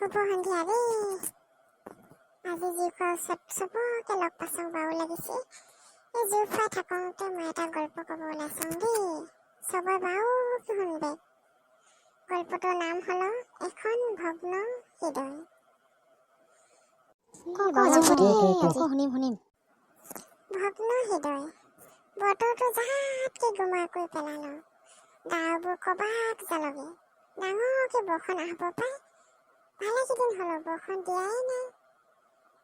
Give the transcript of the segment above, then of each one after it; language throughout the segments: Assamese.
শুভ সন্ধিয়া দেই। আজি জুই খোৱাৰ ওচৰত চবকে লগ পাইছোঁ, বাৰু লাগিছে। এই জুই খুৱাই থাকোঁতে মই এটা গল্প ক'ব ওলাইছোঁ দেই। চবৰে বাৰু শুনবে। গল্পটোৰ নাম হ'ল এখন ভগ্ন হৃদয়। শুনিম। ভগ্ন হৃদয়। বতৰটো জাতকে গোমা কৰি পেলালো। ডাৱৰবোৰ কবাক জালগে। ডাঙৰকে বৰষুণ আহিব পাই। ভালে কেইদিন হ'ল বৰষুণ দিয়াই নাই।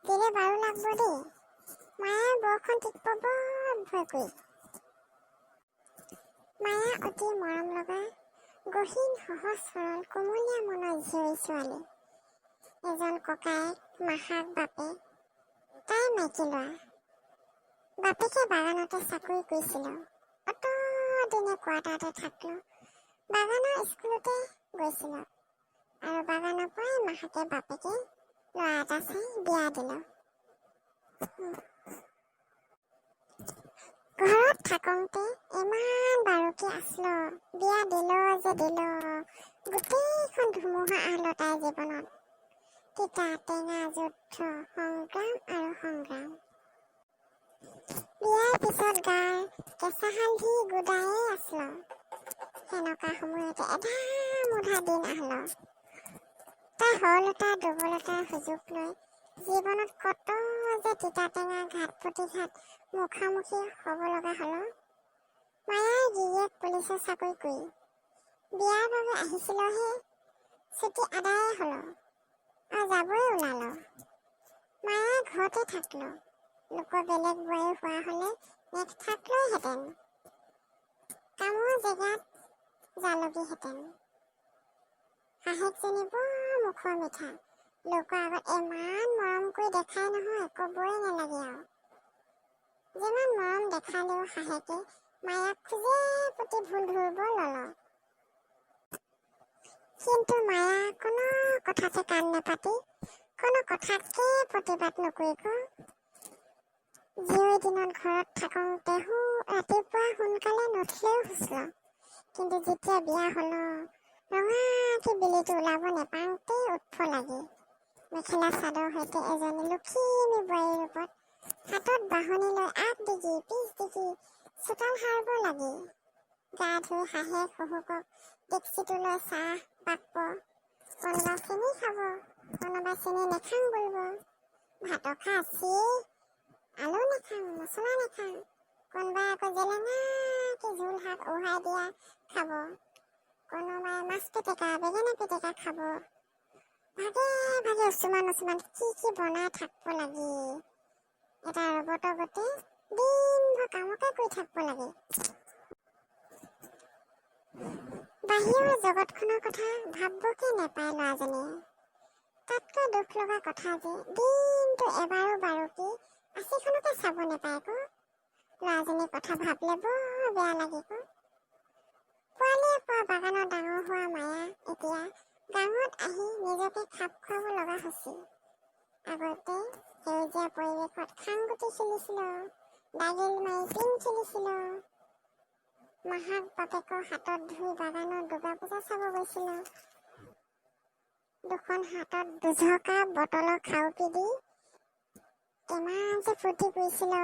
দিলে বাৰু লাগব দেই। মায়ে বৰষুণ তিতিব বৰ ভয় কৰি। মায়া অতি মৰম লগা, গহীন সহজ সৰল কোমলীয়া মনৰ জীয়ৰী ছোৱালী। এজন ককায়েক, মাহাক বাপেক, তাই মাইকী ল'ৰা। বাপেকে বাগানতে চাকৰি কৰিছিল। অতদিনে কোৱাৰ্টাৰতে থাকিলো। বাগানৰ স্কুলতে গৈছিল আৰু বাগানৰ পৰাই মাহাকে বাপেকে ল'ৰা এটা চাই বিয়া দিল। ঘৰত থাকোঁতে ইমান বাৰুকি আছিলো, বিয়া দিল যে দিল। গোটেইখন ধুমুহা আহিল তাইৰ জীৱনত। তিতা টেঙা যুদ্ধ, সংগ্ৰাম আৰু সংগ্ৰাম। বিয়াৰ পিছত গাৰ কেঁচা হালধি গোদায়ে আছিলো। সেনেকুৱা সময়তে এধা-মুধা দিন আহিল। তাই সৰলতা দুৰ্বলতাৰ সুযোগ লৈ জীৱনত কত যে তিতা টেঙা ঘাট প্ৰতিঘাত মুখামুখি হ'ব লগা হ'ল। মায়াৰ গিৰিয়েক পুলিচৰ চাকৰি কৰি বিয়াৰ বাবে আহিছিলহে। ছুটি আদায়ে হ'ল আৰু যাবই ওলালো। মায়াৰ ঘৰতে থাকিলো। লোকৰ বেলেগ বোৱাৰী হোৱা হ'লে নেথাকিলোহেঁতেন। কামৰ জেগাত জালুকীহেঁতেন। শাহেকজনী বৰ মুখৰ মিঠা। লোকৰ আগত ইমান মৰম কৰি দেখাই নহয়, ক'বই নালাগে আৰু। যিমান মৰম দেখালেও শাহেকে মায়াক খোজে প্ৰতি ভুল ধৰিব ল'ল। কিন্তু মায়া কোনো কথাতে কাণ নেপাতি, কোনো কথাকে প্ৰতিবাদ নকৰিব। জীয়ৰী দিনত ঘৰত থাকোঁতে ৰাতিপুৱা সোনকালে নুঠিলেও হৈছিল। কিন্তু যেতিয়া বিয়া হ'ল, ৰঙাকে বেলিটো ওলাব নেপাওঁতেই উৎফ লাগি মেখেলা চাদৰ সৈতে এজনী লখিমী বোৱাৰীৰ ৰূপত হাতত বাঢ়নি লৈ আগ ডিগি পিছ ডিগি চোতাল সাৰিব লাগি। গা ধুই শাহেক শহুকক ডেক্সিটোলৈ চাহ বাকব। কোনোবা চেনি খাব, কোনোবা চেনি নেখাং বুলিব। ভাতৰ খাইছিয়েই, আলু নেখাং, মছলা নেখাং। কোনোবাই আকৌ জেলেঙাকে জোল শাক উহাই দিয়া খাব। কোনোবাই মাছ পিটিকা, বেঙেনা পিটিকা খাব। ভাগে ভাগে উচুমান কি বনাই থাকিব লাগি। এটা ৰবটৰ গতে দিনভৰ কামকে কৰি থাকিব লাগে। বাহিৰৰ জগতখনৰ কথা ভাববকে নেপায় ল'ৰাজনীয়ে। তাতকৈ দুখ লগা কথা যে দিনটো এবাৰো বাৰুকি আছিখনকে চাব নেপায় আকৌ। ল'ৰাজনীৰ কথা ভাবিলে বৰ বেয়া লাগে আকৌ। পোৱালীয়ে পোৱা বাগানত ডাঙৰ হোৱা মায়া এতিয়া গাঁৱত আহি নিজকে খাপ খুৱাব লগা হৈছিল। আগতে সেউজীয়া পৰিৱেশত খাংগুটি খেলিছিলো, দাগিল মাৰি টিং খেলিছিলো। মাহাক বাপেকৰ হাতত ধুই বাগানৰ দুৰ্গা পূজা চাব গৈছিলো। দুখন হাতত দুঝকা বটলৰ খাউপি দি কিমান যে ফূৰ্তি কৰিছিলো,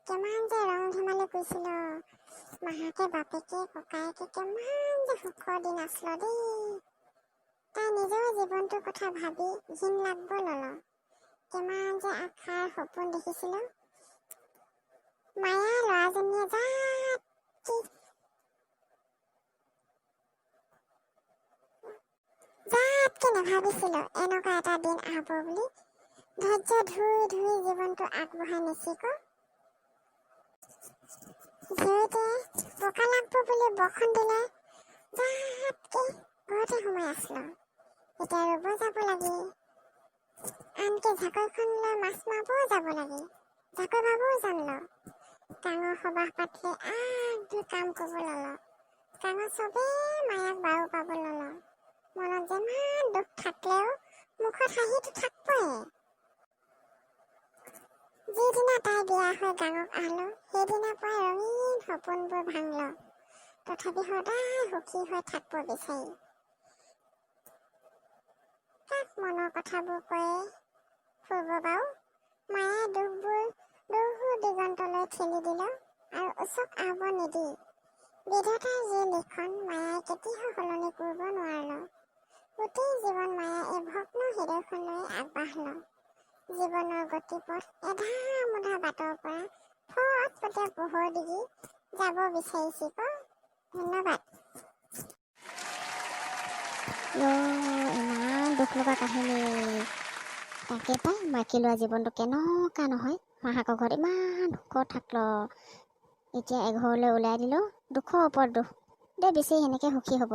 কিমান যে ৰং ধেমালি কৰিছিলো। মাহাকে বাপেকে ককায়েকে কিমান যে সুখৰ দিন আছিলো দেই। তাই নিজৰ জীৱনটোৰ কথা ভাবি ঘিণ লাগব ল'ল। কিমান যে আশাৰ সপোন দেখিছিলো। মায়া ল'ৰাজনীয়ে জাতকে নেভাবিছিলো এনেকুৱা এটা দিন আহিব বুলি। ধৈৰ্য ধুই ধুই জীৱনটো আগবঢ়াই নিছিক। জীয়ৰীতে বোকা লাগব বুলি বৰষুণ দিলে জাতকে ঘৰতে সোমাই আছিলো। এতিয়া ৰুব যাব লাগে, আনকি জাকৈখন লৈ মাছ মাৰিবও যাব লাগে। জাকৈ বাবও জানলো। ডাঙৰ সবাহ পাতিলে আগ ধুই কাম কৰিব ল'ল। গাঁৱৰ চবেই মায়াক বাৰু পাব ল'ল। মনত যিমান দুখ থাকিলেও মুখত হাঁহিটো থাকবয়ে। যিদিনা তাই বিয়া হৈ গাঁৱত আহিলো, সেইদিনাৰ পৰাই ৰঙীন সপোনবোৰ ভাঙলো। তথাপি সদায় সুখী হৈ থাকিব বিচাৰি। কাক মনৰ কথাবোৰ কয়ে ফুৰিব বাৰু। মায়ে দুখবোৰ দূৰ দিগন্তলৈ ঠেলি দিল আৰু ওচক আহব নিদি বিধাতাৰ যি লিখন মায়াই কেতিয়াও সলনি কৰিব নোৱাৰিল। গোটেই জীৱন মায়ে এই ভগ্ন হৃদয়খন লৈ আগবাঢ়ল। জীৱনৰ গতিপথ এধা মুধা বাটৰ পৰা ফটফটে পোহৰ দিগি যাব বিচাৰিছি ক। ধন্যবাদ। ইমান দুখ লগা কাহিনী। তাকে পাই মাইকী লোৱা জীৱনটো কেনেকুৱা নহয়। মাহাকৰ ঘৰত ইমান সুখত থাকল, এতিয়া এঘৰলৈ ওলাই দিলোঁ, দুখৰ ওপৰত দুখ। দে বেছি সেনেকৈ সুখী হ'ব।